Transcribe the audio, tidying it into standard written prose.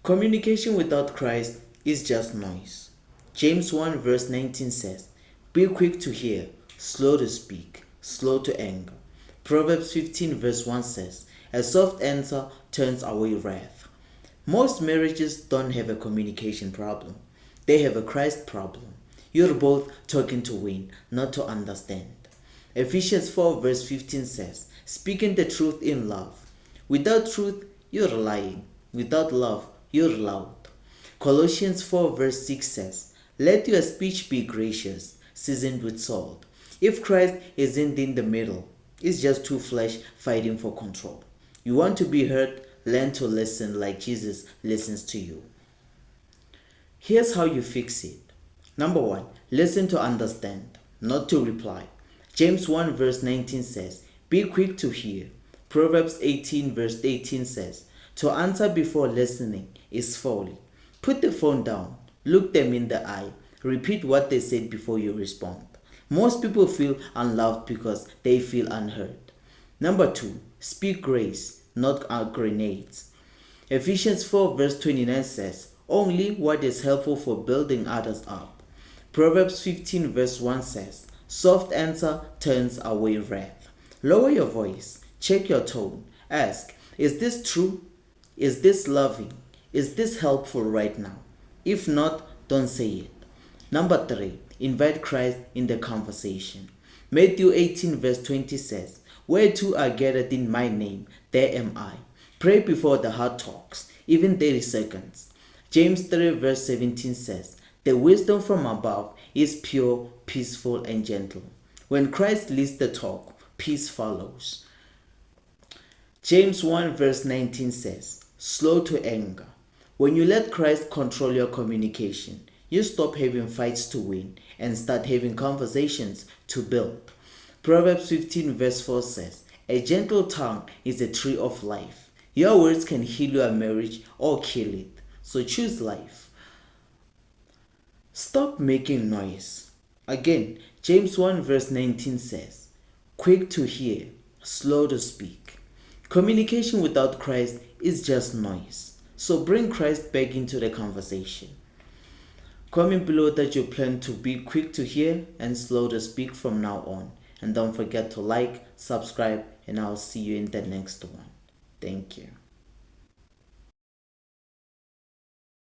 Communication without Christ is just noise. James 1 verse 19 says, "Be quick to hear, slow to speak, slow to anger." Proverbs 15 verse 1 says, "A soft answer turns away wrath." Most marriages don't have a communication problem. They have a Christ problem. You're both talking to win, not to understand. Ephesians 4 verse 15 says, "Speaking the truth in love." Without truth, you're lying. Without love, you're loud. Colossians 4 verse 6 says, "Let your speech be gracious, seasoned with salt." If Christ isn't in the middle, it's just two flesh fighting for control. You want to be heard, learn to listen like Jesus listens to you. Here's how you fix it. Number 1, listen to understand, not to reply. James 1 verse 19 says, "Be quick to hear." Proverbs 18 verse 18 says, "To answer before listening is folly." Put the phone down, look them in the eye, repeat what they said before you respond. Most people feel unloved because they feel unheard. Number 2, speak grace, not grenades. Ephesians 4 verse 29 says, "Only what is helpful for building others up." Proverbs 15 verse 1 says, "Soft answer turns away wrath." Lower your voice, check your tone, ask, is this true? Is this loving? Is this helpful right now? If not, don't say it. Number 3, invite Christ in the conversation. Matthew 18 verse 20 says, "Where two are gathered in my name, there am I." Pray before the heart talks, even 30 seconds. James 3 verse 17 says, "The wisdom from above is pure, peaceful, and gentle." When Christ leads the talk, peace follows. James 1 verse 19 says, "Slow to anger." When you let Christ control your communication, you stop having fights to win and start having conversations to build. Proverbs 15 verse 4 says, "A gentle tongue is a tree of life." Your words can heal your marriage or kill it, so choose life. Stop making noise. Again, James 1 verse 19 says, "Quick to hear, slow to speak." Communication without Christ is just noise. So bring Christ back into the conversation. Comment below that you plan to be quick to hear and slow to speak from now on. And don't forget to like, subscribe, and I'll see you in the next one. Thank you.